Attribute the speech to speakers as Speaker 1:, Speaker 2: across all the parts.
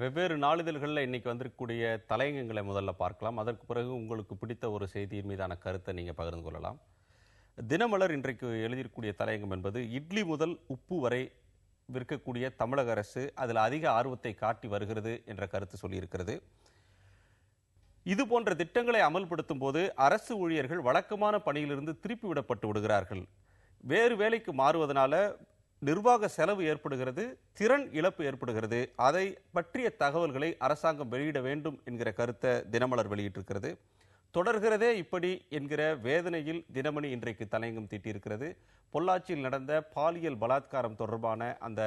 Speaker 1: வெவ்வேறு நாளிதழ்களில் இன்னைக்கு வந்திருக்கக்கூடிய தலையங்கங்களை முதல்ல பார்க்கலாம். அதற்கு பிறகு உங்களுக்கு பிடித்த ஒரு செய்தியின் மீதான கருத்தை நீங்கள் பகிர்ந்து கொள்ளலாம். தினமலர் இன்றைக்கு எழுதியிருக்கக்கூடிய தலையங்கம் என்பது இட்லி முதல் உப்பு வரை விற்கக்கூடிய தமிழக அரசு அதில் அதிக ஆர்வத்தை காட்டி வருகிறது என்ற கருத்து சொல்லியிருக்கிறது. இது போன்ற திட்டங்களை அமல்படுத்தும் போது அரசு ஊழியர்கள் வழக்கமான பணியிலிருந்து திருப்பி விடப்பட்டு விடுகிறார்கள். வேறு வேலைக்கு மாறுவதனால நிர்வாக செலவு ஏற்படுகிறது, திறன் இழப்பு ஏற்படுகிறது. அதை பற்றிய தகவல்களை அரசாங்கம் வெளியிட வேண்டும் என்கிற கருத்தை தினமலர் வெளியிட்டிருக்கிறது. தொடர்கிறதே இப்படி என்கிற வேதனையில் தினமணி இன்றைக்கு தலையங்கம் தீட்டியிருக்கிறது. பொள்ளாச்சியில் நடந்த பாலியல் பலாத்காரம் தொடர்பான அந்த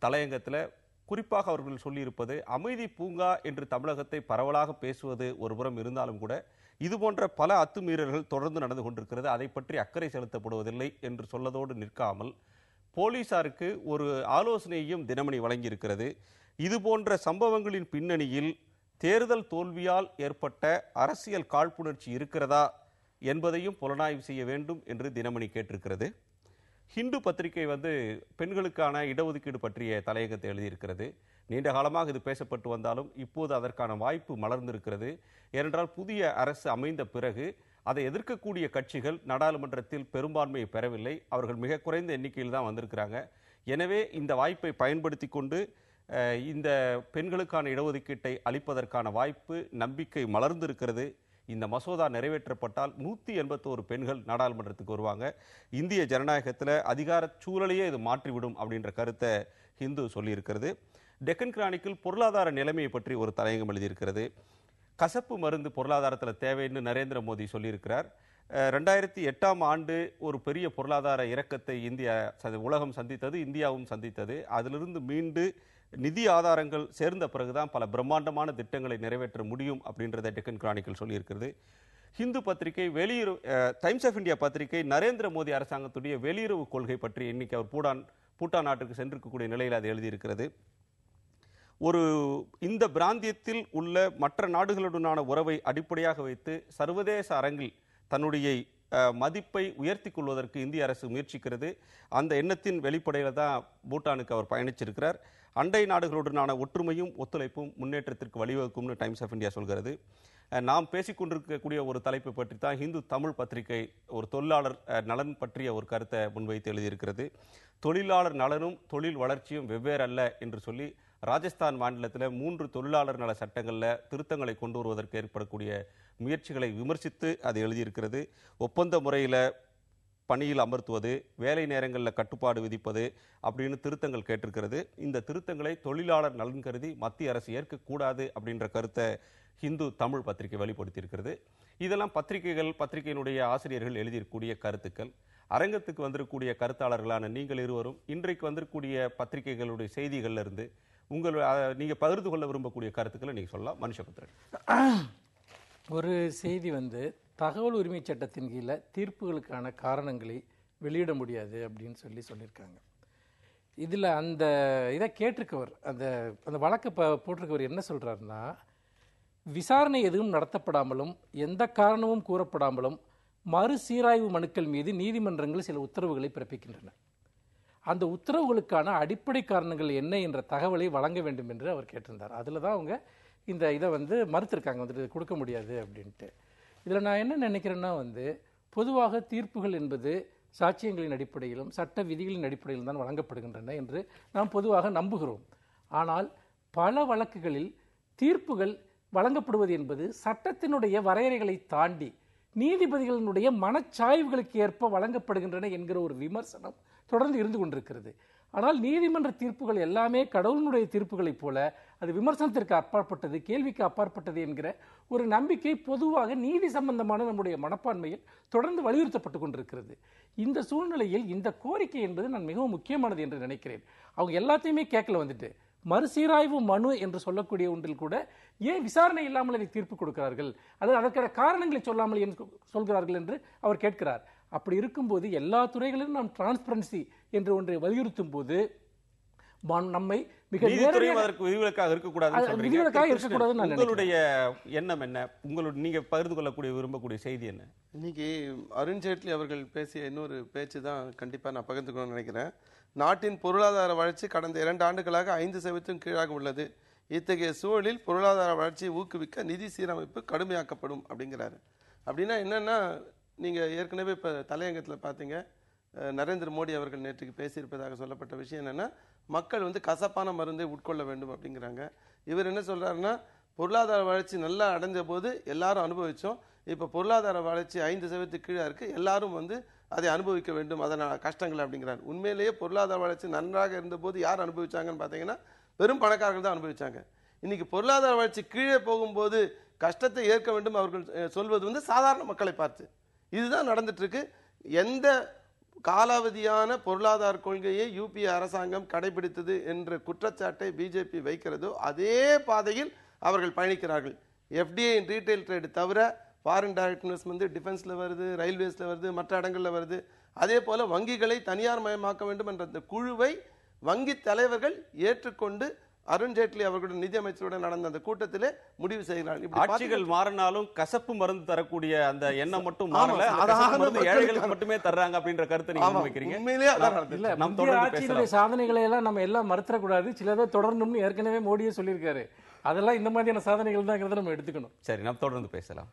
Speaker 1: தலையங்கத்தில் குறிப்பாக அவர்கள் சொல்லியிருப்பது, அமைதி பூங்கா என்று தமிழகத்தை பரவலாக பேசுவது ஒருபுறம் இருந்தாலும் கூட இது போன்ற பல அத்துமீறல்கள் தொடர்ந்து நடந்து கொண்டிருக்கிறது, அதை பற்றி அக்கறை செலுத்தப்படுவதில்லை என்று சொல்லதோடு நிற்காமல் போலீசாருக்கு ஒரு ஆலோசனையையும் தினமணி வழங்கியிருக்கிறது. இது போன்ற சம்பவங்களின் பின்னணியில் தேர்தல் தோல்வியால் ஏற்பட்ட அரசியல் காழ்ப்புணர்ச்சி இருக்கிறதா என்பதையும் புலனாய்வு செய்ய வேண்டும் என்று தினமணி கேட்டிருக்கிறது. ஹிந்து பத்திரிகை பெண்களுக்கான இடஒதுக்கீடு பற்றிய தலையங்கத்தை எழுதியிருக்கிறது. நீண்ட காலமாக இது பேசப்பட்டு வந்தாலும் இப்போது அதற்கான வாய்ப்பு மலர்ந்திருக்கிறது. ஏனென்றால் புதிய அரசு அமைந்த பிறகு அதை எதிர்க்கக்கூடிய கட்சிகள் நாடாளுமன்றத்தில் பெரும்பான்மையை பெறவில்லை. அவர்கள் மிக குறைந்த எண்ணிக்கையில் தான் வந்திருக்கிறாங்க. எனவே இந்த வாய்ப்பை பயன்படுத்தி கொண்டு இந்த பெண்களுக்கான இடஒதுக்கீட்டை அளிப்பதற்கான வாய்ப்பு, நம்பிக்கை மலர்ந்திருக்கிறது. இந்த மசோதா நிறைவேற்றப்பட்டால் 181 பெண்கள் நாடாளுமன்றத்துக்கு வருவாங்க. இந்திய ஜனநாயகத்தில் அதிகார சூழலையே இது மாற்றிவிடும் அப்படின்ற கருத்தை ஹிந்து சொல்லியிருக்கிறது. டெக்கன் கிரானிக்கில் பொருளாதார நிலைமையை பற்றி ஒரு தலையங்கம் எழுதியிருக்கிறது. கசப்பு மருந்து பொருளாதாரத்தில் தேவைன்னு நரேந்திர மோடி சொல்லியிருக்கிறார். 2008ஆம் ஆண்டு ஒரு பெரிய பொருளாதார இறக்கத்தை உலகம் சந்தித்தது, இந்தியாவும் சந்தித்தது. அதிலிருந்து மீண்டு நிதி ஆதாரங்கள் சேர்ந்த பிறகுதான் பல பிரம்மாண்டமான திட்டங்களை நிறைவேற்ற முடியும் அப்படின்றத டெக்கன் கிரானிக்கல் சொல்லியிருக்கிறது. ஹிந்து பத்திரிகை டைம்ஸ் ஆஃப் இந்தியா பத்திரிகை நரேந்திர மோடி அரசாங்கத்துடைய வெளியுறவு கொள்கை பற்றி இன்னைக்கு அவர் பூட்டான் நாட்டுக்கு சென்றிருக்கக்கூடிய நிலையில் அதை எழுதியிருக்கிறது. இந்த பிராந்தியத்தில் உள்ள மற்ற நாடுகளுடனான உறவை அடிப்படையாக வைத்து சர்வதேச அரங்கில் தன்னுடைய மதிப்பை உயர்த்தி கொள்வதற்கு இந்திய அரசு முயற்சிக்கிறது. அந்த எண்ணத்தின் வெளிப்படையில் தான் பூட்டானுக்கு அவர் பயணிச்சிருக்கிறார். அண்டை நாடுகளுடனான ஒற்றுமையும் ஒத்துழைப்பும் முன்னேற்றத்திற்கு வழிவகுக்கும்னு டைம்ஸ் ஆஃப் இந்தியா சொல்கிறது. நாம் பேசிக்கொண்டிருக்கக்கூடிய ஒரு தலைப்பை பற்றி தான் ஹிந்து தமிழ் பத்திரிகை ஒரு தொழிலாளர் நலன் பற்றிய ஒரு கருத்தை முன்வைத்து எழுதியிருக்கிறது. தொழிலாளர் நலனும் தொழில் வளர்ச்சியும் வெவ்வேறு அல்ல என்று சொல்லி ராஜஸ்தான் மாநிலத்தில் 3 தொழிலாளர் நல சட்டங்களில் திருத்தங்களை கொண்டு வருவதற்கு ஏற்படக்கூடிய முயற்சிகளை விமர்சித்து அது எழுதியிருக்கிறது. ஒப்பந்த முறையில் பணியில் அமர்த்துவது, வேலை நேரங்களில் கட்டுப்பாடு விதிப்பது அப்படின்னு திருத்தங்கள் கேட்டிருக்கிறது. இந்த திருத்தங்களை தொழிலாளர் நலன் கருதி மத்திய அரசு ஏற்கக்கூடாது அப்படின்ற கருத்தை ஹிந்து தமிழ் பத்திரிகை வெளிப்படுத்தியிருக்கிறது. இதெல்லாம் பத்திரிகையினுடைய ஆசிரியர்கள் எழுதியிருக்கக்கூடிய கருத்துக்கள். அரங்கத்துக்கு வந்திருக்கக்கூடிய கருத்தாளர்களான நீங்கள் இருவரும் இன்றைக்கு வந்திருக்கக்கூடிய பத்திரிகைகளுடைய செய்திகள்ல இருந்து நீங்க பகிர்ந்து கொள்ள விரும்பக்கூடிய கருத்துக்களை நீங்க சொல்லலாம். மனுஷபுத்திரன்,
Speaker 2: ஒரு செய்தி தகவல் உரிமை சட்டத்தின் கீழே தீர்ப்புகளுக்கான காரணங்களை வெளியிட முடியாது அப்படின்னு சொல்லியிருக்காங்க. இதில் அந்த இதை கேட்டிருக்கவர் அந்த வழக்கை போட்டிருக்கவர் என்ன சொல்கிறாருன்னா, விசாரணை எதுவும் நடத்தப்படாமலும் எந்த காரணமும் கூறப்படாமலும் மறுசீராய்வு மனுக்கள் மீது நீதிமன்றங்கள் சில உத்தரவுகளை பிறப்பிக்கின்றன. அந்த உத்தரவுகளுக்கான அடிப்படை காரணங்கள் என்ன என்ற தகவலை வழங்க வேண்டும் என்று அவர் கேட்டிருந்தார். அதில் தான் அவங்க இந்த இதை மறுத்திருக்காங்க, கொடுக்க முடியாது அப்படின்ட்டு. இதில் நான் என்ன நினைக்கிறேன்னா, பொதுவாக தீர்ப்புகள் என்பது சாட்சியங்களின் அடிப்படையிலும் சட்ட விதிகளின் அடிப்படையிலும் தான் வழங்கப்படுகின்றன என்று நாம் பொதுவாக நம்புகிறோம். ஆனால் பல வழக்குகளில் தீர்ப்புகள் வழங்கப்படுவது என்பது சட்டத்தினுடைய வரையறைகளை தாண்டி நீதிபதிகளினுடைய மனச்சாய்வுகளுக்கு ஏற்ப வழங்கப்படுகின்றன என்கிற ஒரு விமர்சனம் தொடர்ந்து இருந்து கொண்டிருக்கிறது. ஆனால் நீதிமன்ற தீர்ப்புகள் எல்லாமே கடவுளினுடைய தீர்ப்புகளைப் போல அது விமர்சனத்திற்கு அப்பாற்பட்டது, கேள்விக்கு அப்பாற்பட்டது என்கிற ஒரு நம்பிக்கை பொதுவாக நீதி சம்பந்தமான நம்முடைய மனப்பான்மையில் தொடர்ந்து வலியுறுத்தப்பட்டு கொண்டிருக்கிறது. இந்த சூழ்நிலையில் இந்த கோரிக்கை என்பது நான் மிகவும் முக்கியமானது என்று நினைக்கிறேன். அவங்க எல்லாத்தையுமே கேட்கல மறுசீராய்வு மனு என்று சொல்லக்கூடிய ஒன்றில் கூட ஏன் விசாரணை இல்லாமல் அதை தீர்ப்பு கொடுக்கிறார்கள், அல்லது அதற்கான காரணங்களை சொல்லாமல் ஏன் சொல்கிறார்கள் என்று அவர் கேட்கிறார். அப்படி இருக்கும்போது எல்லா துறைகளிலும் நாம் டிரான்ஸ்பரன்சி என்று ஒன்றை வலியுறுத்தும் போது நம்மை மிக
Speaker 1: விதிவிலக்காக இருக்கக்கூடாது. உங்களுடைய எண்ணம் என்ன? நீங்க பகிர்ந்து கொள்ளக்கூடிய விரும்பக்கூடிய செய்தி என்ன?
Speaker 3: இன்னைக்கு அருண்ஜேட்லி அவர்கள் பேசிய இன்னொரு பேச்சு தான் கண்டிப்பா நான் பகிர்ந்துக்கணும்னு நினைக்கிறேன். நாட்டின் பொருளாதார வளர்ச்சி கடந்த 2 ஆண்டுகளாக 5% கீழாக உள்ளது. இத்தகைய சூழலில் பொருளாதார வளர்ச்சியை ஊக்குவிக்க நிதி சீரமைப்பு கடுமையாக்கப்படும் அப்படிங்கிறாரு. அப்படின்னா என்னன்னா, நீங்கள் ஏற்கனவே இப்போ தலையங்கத்தில் பார்த்தீங்க, நரேந்திர மோடி அவர்கள் நேற்றுக்கு பேசியிருப்பதாக சொல்லப்பட்ட விஷயம் என்னென்னா, மக்கள் வந்து கசப்பான மருந்தை உட்கொள்ள வேண்டும் அப்படிங்கிறாங்க. இவர் என்ன சொல்கிறாருன்னா, பொருளாதார வளர்ச்சி நல்லா அடைஞ்ச போது எல்லாரும் அனுபவித்தோம், இப்போ பொருளாதார வளர்ச்சி 5% கீழே இருக்குது, எல்லாரும் வந்து அதை அனுபவிக்க வேண்டும், அதனால் கஷ்டங்கள் அப்படிங்கிறார். உண்மையிலேயே பொருளாதார வளர்ச்சி நன்றாக இருந்தபோது யார் அனுபவிச்சாங்கன்னு பார்த்தீங்கன்னா, பெரும் பணக்காரர்கள் தான் அனுபவிச்சாங்க. இன்னைக்கு பொருளாதார வளர்ச்சி கீழே போகும்போது கஷ்டத்தை ஏற்க வேண்டும் அவர்கள் சொல்வது வந்து சாதாரண மக்களை பார்த்து. இதுதான் நடந்துட்டு இருக்கு. எந்த காலாவதியான பொருளாதார கொள்கையை யூபிஏ அரசாங்கம் கடைபிடித்தது என்ற குற்றச்சாட்டை பிஜேபி வைக்கிறதோ அதே பாதையில் அவர்கள் பயணிக்கிறார்கள். எஃப்டிஐ ரீட்டைல் ட்ரேடு தவிர ஃபாரின் டைரக்ட் இன்வெஸ்ட்மெண்ட் டிஃபென்ஸில் வருது, ரயில்வேஸில் வருது, மற்ற இடங்களில் வருது. அதே போல் வங்கிகளை தனியார் மயமாக்க வேண்டும் என்ற அந்த குழுவை வங்கி தலைவர்கள் ஏற்றுக்கொண்டு அருண்ஜேட்லி அவர்களுடன் நிதியமைச்சருடன் நடந்த அந்த கூட்டத்திலே முடிவு செய்கிறார்கள்.
Speaker 1: ஆட்சிகள் மாறினாலும் கசப்பு மருந்து தரக்கூடிய அந்த எண்ணம் மட்டும் மாறல, ஏழைகளுக்கு மட்டுமே தர்றாங்க அப்படின்ற கருத்தை நீங்க முன்வைக்கிறீங்க.
Speaker 3: உண்மையிலேயே
Speaker 2: இல்ல, மத்திய ஆட்சியினுடைய சாதனைகளை எல்லாம் நம்ம எல்லாம் மறுத்தரக்கூடாது, சிலதை தொடரணும்னு ஏற்கனவே மோடியே சொல்லியிருக்காரு. அதெல்லாம் இந்த மாதிரியான சாதனைகள் தான் நம்ம எடுத்துக்கணும்.
Speaker 1: சரி, நம்ம தொடர்ந்து பேசலாம்.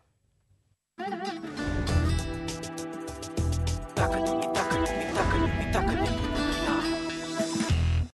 Speaker 4: Takut, takut, takut, takut.